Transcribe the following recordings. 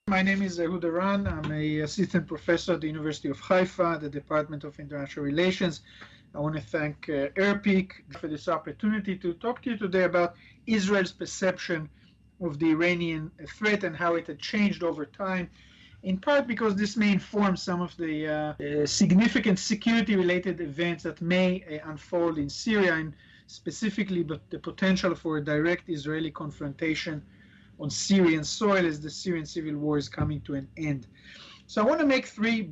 My name is Ehud Eiran. I'm an assistant professor at the University of Haifa, the Department of International Relations. I want to thank ERPIC for this opportunity to talk to you today about Israel's perception of the Iranian threat and how it had changed over time, in part because this may inform some of the significant security-related events that may unfold in Syria, and specifically the potential for a direct Israeli confrontation on Syrian soil as the Syrian civil war is coming to an end. So I want to make three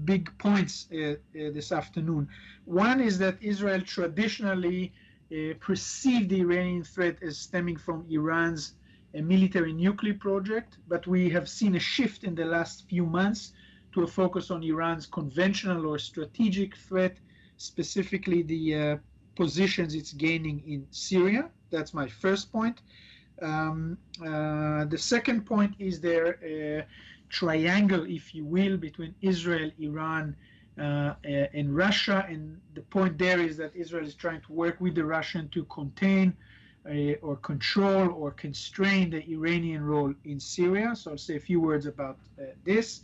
big points this afternoon. One is that Israel traditionally perceived the Iranian threat as stemming from Iran's military nuclear project, but we have seen a shift in the last few months to a focus on Iran's conventional or strategic threat, specifically the positions it's gaining in Syria. That's my first point. The second point is there triangle, if you will, between Israel, Iran, and Russia. And the point there is that Israel is trying to work with the Russian to contain or control or constrain the Iranian role in Syria. So I'll say a few words about this.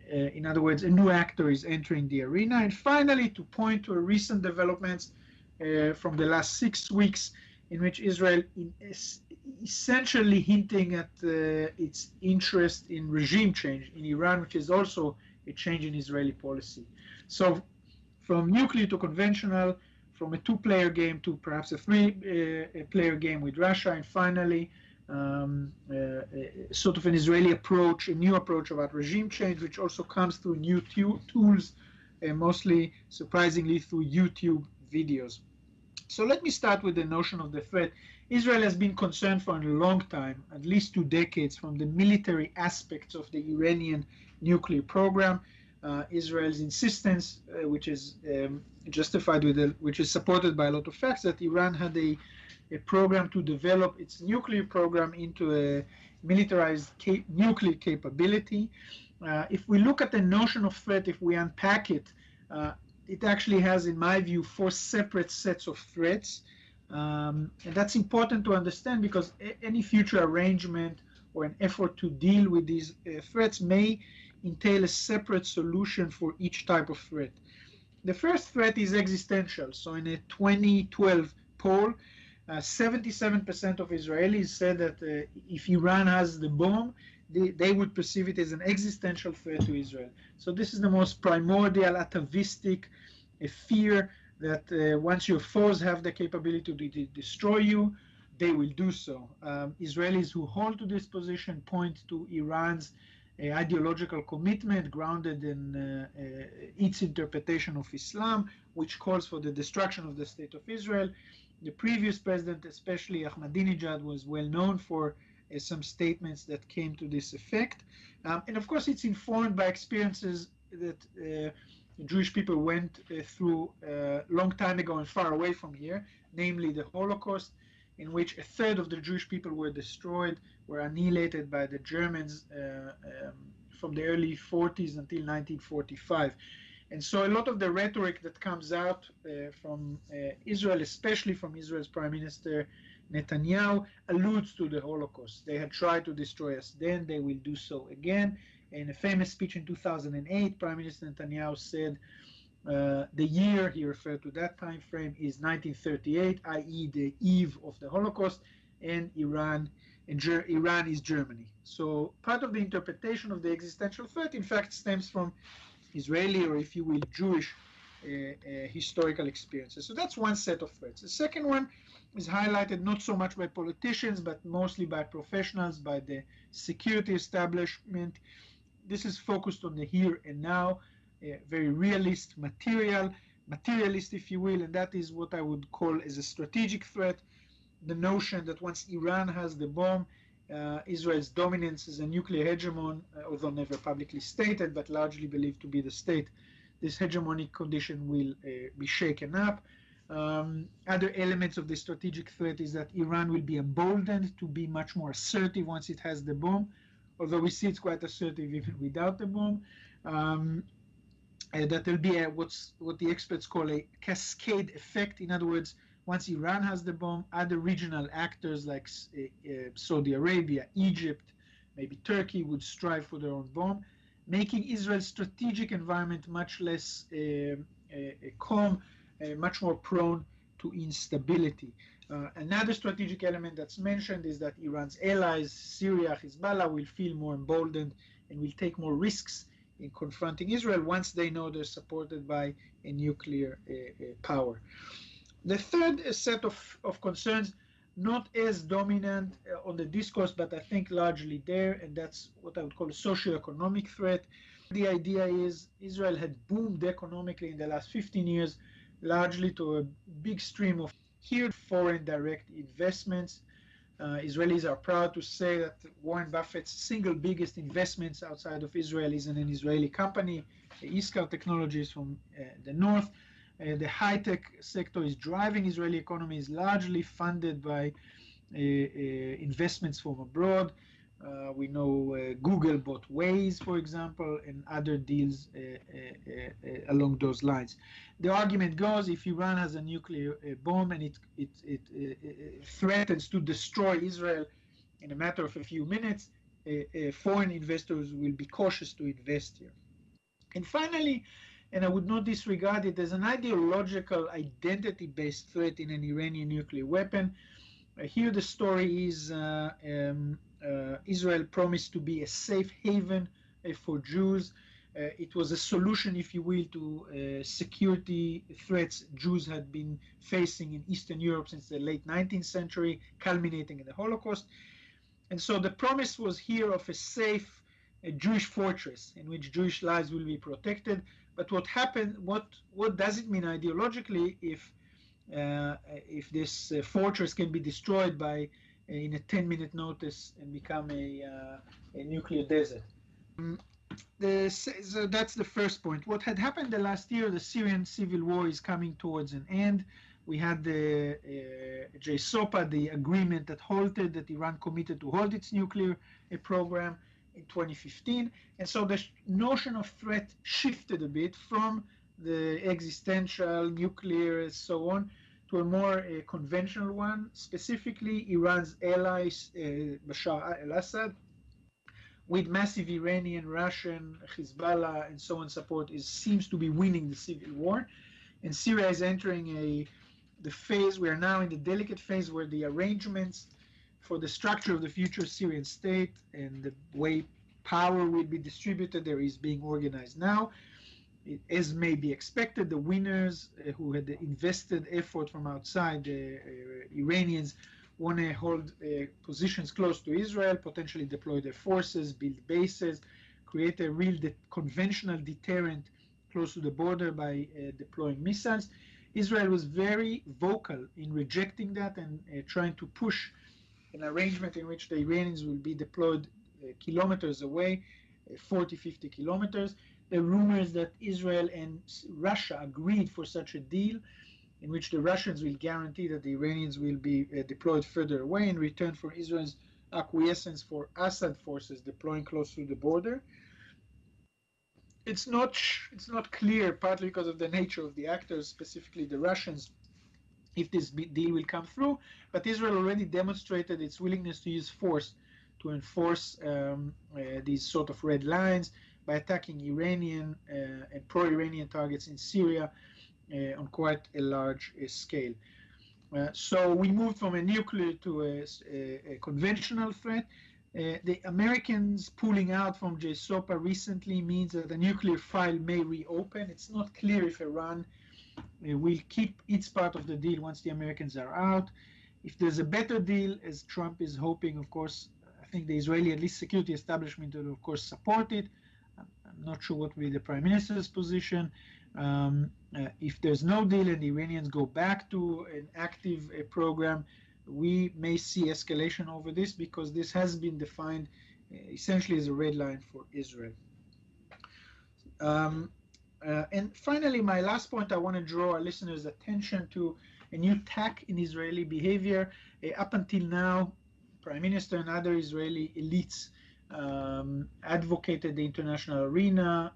In other words, a new actor is entering the arena. And finally, to point to a recent developments from the last 6 weeks, in which Israel is essentially hinting at its interest in regime change in Iran, which is also a change in Israeli policy. So from nuclear to conventional, from a two-player game to perhaps a three-player game with Russia, and finally sort of an Israeli approach, a new approach about regime change, which also comes through new tools, mostly surprisingly through YouTube videos. So let me start with the notion of the threat. Israel has been concerned for a long time, at least 2 decades, from the military aspects of the Iranian nuclear program. Israel's insistence, which is justified which is supported by a lot of facts, that Iran had a program to develop its nuclear program into a militarized nuclear capability. If we look at the notion of threat, if we unpack it, it actually has, in my view, 4 separate sets of threats. And that's important to understand because any future arrangement or an effort to deal with these threats may entail a separate solution for each type of threat. The first threat is existential. So in a 2012 poll, 77% of Israelis said that if Iran has the bomb, they would perceive it as an existential threat to Israel. So this is the most primordial, atavistic fear that once your foes have the capability to destroy you, they will do so. Israelis who hold to this position point to Iran's ideological commitment grounded in its interpretation of Islam, which calls for the destruction of the state of Israel. The previous president, especially Ahmadinejad, was well known for some statements that came to this effect. And of course, it's informed by experiences that Jewish people went through a long time ago and far away from here, namely the Holocaust, in which 1/3 of the Jewish people were destroyed, were annihilated by the Germans from the early 40s until 1945. And so a lot of the rhetoric that comes out from Israel, especially from Israel's Prime Minister Netanyahu, alludes to the Holocaust. They had tried to destroy us then, they will do so again. In a famous speech in 2008, Prime Minister Netanyahu said the year he referred to that time frame is 1938, i.e. the eve of the Holocaust, and Iran is Germany. So part of the interpretation of the existential threat, in fact, stems from Israeli, or if you will, Jewish historical experiences. So that's one set of threats. The second one is highlighted not so much by politicians, but mostly by professionals, by the security establishment. This is focused on the here and now, very materialist, if you will, and that is what I would call as a strategic threat. The notion that once Iran has the bomb, Israel's dominance as a nuclear hegemon, although never publicly stated, but largely believed to be the state, this hegemonic condition will be shaken up. Other elements of the strategic threat is that Iran will be emboldened to be much more assertive once it has the bomb, although we see it's quite assertive even without the bomb. That there'll be what the experts call a cascade effect. In other words, once Iran has the bomb, other regional actors like Saudi Arabia, Egypt, maybe Turkey would strive for their own bomb, making Israel's strategic environment much less calm, much more prone to instability. Another strategic element that's mentioned is that Iran's allies, Syria, Hezbollah, will feel more emboldened and will take more risks in confronting Israel once they know they're supported by a nuclear power. The third set of concerns, not as dominant on the discourse, but I think largely there, and that's what I would call a socio-economic threat. The idea is Israel had boomed economically in the last 15 years, largely to a big stream of here foreign direct investments. Israelis are proud to say that Warren Buffett's single biggest investments outside of Israel is in an Israeli company, Iskar Technologies from the north. The high-tech sector is driving Israeli economy, is largely funded by investments from abroad. We know Google bought Waze, for example, and other deals along those lines. The argument goes, if Iran has a nuclear bomb and it threatens to destroy Israel in a matter of a few minutes, foreign investors will be cautious to invest here. And finally, and I would not disregard it, as an ideological, identity-based threat in an Iranian nuclear weapon. Here the story is Israel promised to be a safe haven for Jews. It was a solution, if you will, to security threats Jews had been facing in Eastern Europe since the late 19th century, culminating in the Holocaust. And so the promise was here of a safe Jewish fortress in which Jewish lives will be protected. But what happened? What does it mean ideologically if this fortress can be destroyed by in a 10-minute notice and become a nuclear desert? So that's the first point. What had happened the last year, the Syrian civil war is coming towards an end. We had the JSOPA, the agreement that Iran committed to halt its nuclear program in 2015. And so the notion of threat shifted a bit from the existential, nuclear, and so on, to a more conventional one, specifically Iran's allies, Bashar al-Assad, with massive Iranian, Russian, Hezbollah, and so on support, seems to be winning the civil war. And Syria is entering the phase, we are now in the delicate phase where the arrangements for the structure of the future Syrian state and the way power will be distributed there is being organized now. As may be expected, the winners who had invested effort from outside, the Iranians, want to hold positions close to Israel, potentially deploy their forces, build bases, create a real conventional deterrent close to the border by deploying missiles. Israel was very vocal in rejecting that and trying to push an arrangement in which the Iranians will be deployed kilometers away, 40, 50 kilometers. The rumors that Israel and Russia agreed for such a deal in which the Russians will guarantee that the Iranians will be deployed further away in return for Israel's acquiescence for Assad forces deploying close to the border. It's not clear, partly because of the nature of the actors, specifically the Russians, if this deal will come through, but Israel already demonstrated its willingness to use force to enforce these sort of red lines by attacking Iranian and pro-Iranian targets in Syria on quite a large scale. So we moved from a nuclear to a conventional threat. The Americans pulling out from JSOPA recently means that the nuclear file may reopen. It's not clear if Iran will keep its part of the deal once the Americans are out. If there's a better deal, as Trump is hoping, of course, I think the Israeli, at least security establishment, will of course support it. I'm not sure what will be the Prime Minister's position. If there's no deal and the Iranians go back to an active program, we may see escalation over this because this has been defined essentially as a red line for Israel. And finally, my last point, I want to draw our listeners' attention to a new tack in Israeli behavior. Up until now, Prime Minister and other Israeli elites advocated the international arena,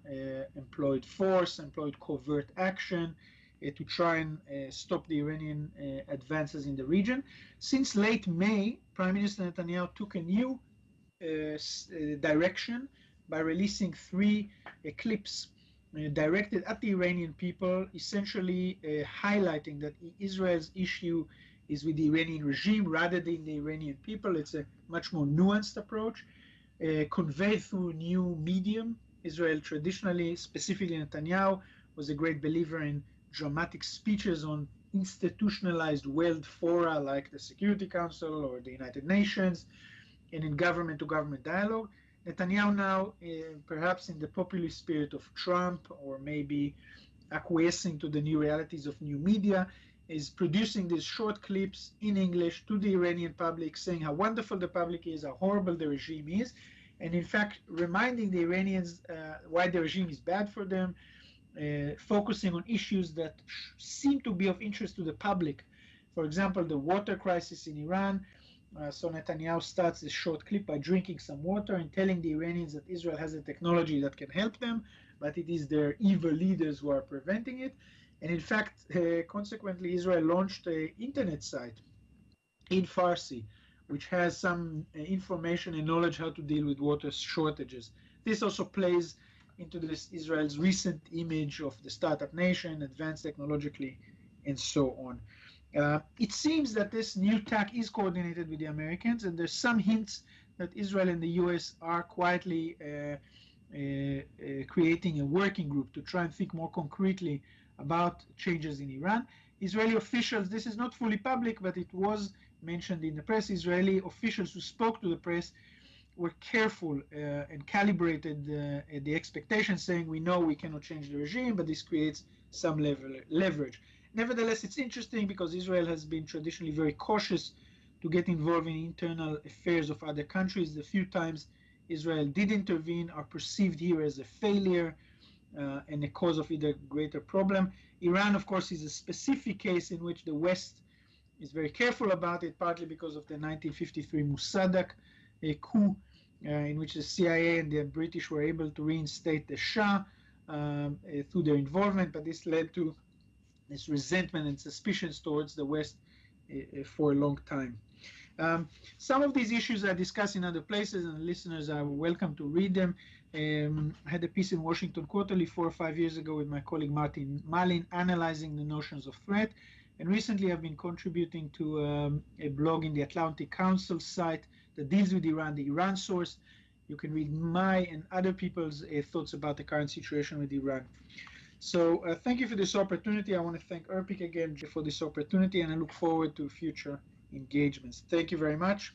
employed force, employed covert action to try and stop the Iranian advances in the region. Since late May, Prime Minister Netanyahu took a new direction by releasing three clips directed at the Iranian people, essentially highlighting that Israel's issue is with the Iranian regime rather than the Iranian people. It's a much more nuanced approach, conveyed through a new medium. Israel traditionally, specifically Netanyahu, was a great believer in dramatic speeches on institutionalized world fora like the Security Council or the United Nations, and in government-to-government dialogue. Netanyahu now, perhaps in the populist spirit of Trump, or maybe acquiescing to the new realities of new media, is producing these short clips in English to the Iranian public, saying how wonderful the public is, how horrible the regime is, and in fact reminding the Iranians why the regime is bad for them, focusing on issues that seem to be of interest to the public. For example, the water crisis in Iran. So Netanyahu starts this short clip by drinking some water and telling the Iranians that Israel has a technology that can help them, but it is their evil leaders who are preventing it. And in fact, consequently, Israel launched an internet site in Farsi, which has some information and knowledge how to deal with water shortages. This also plays into this Israel's recent image of the startup nation, advanced technologically, and so on. It seems that this new tack is coordinated with the Americans, and there's some hints that Israel and the US are quietly creating a working group to try and think more concretely about changes in Iran. Israeli officials, this is not fully public, but it was mentioned in the press, Israeli officials who spoke to the press were careful and calibrated the expectations, saying we know we cannot change the regime, but this creates some leverage. Nevertheless, it's interesting because Israel has been traditionally very cautious to get involved in internal affairs of other countries. The few times Israel did intervene are perceived here as a failure and a cause of either greater problem. Iran, of course, is a specific case in which the West is very careful about it, partly because of the 1953 Mossadegh coup, in which the CIA and the British were able to reinstate the Shah through their involvement, but this led to this resentment and suspicions towards the West for a long time. Some of these issues are discussed in other places, and listeners are welcome to read them. I had a piece in Washington Quarterly 4 or 5 years ago with my colleague Martin Malin analyzing the notions of threat. And recently I've been contributing to a blog in the Atlantic Council site that deals with Iran, the Iran Source. You can read my and other people's thoughts about the current situation with Iran. So thank you for this opportunity. I want to thank Erpik again for this opportunity, and I look forward to future engagements. Thank you very much.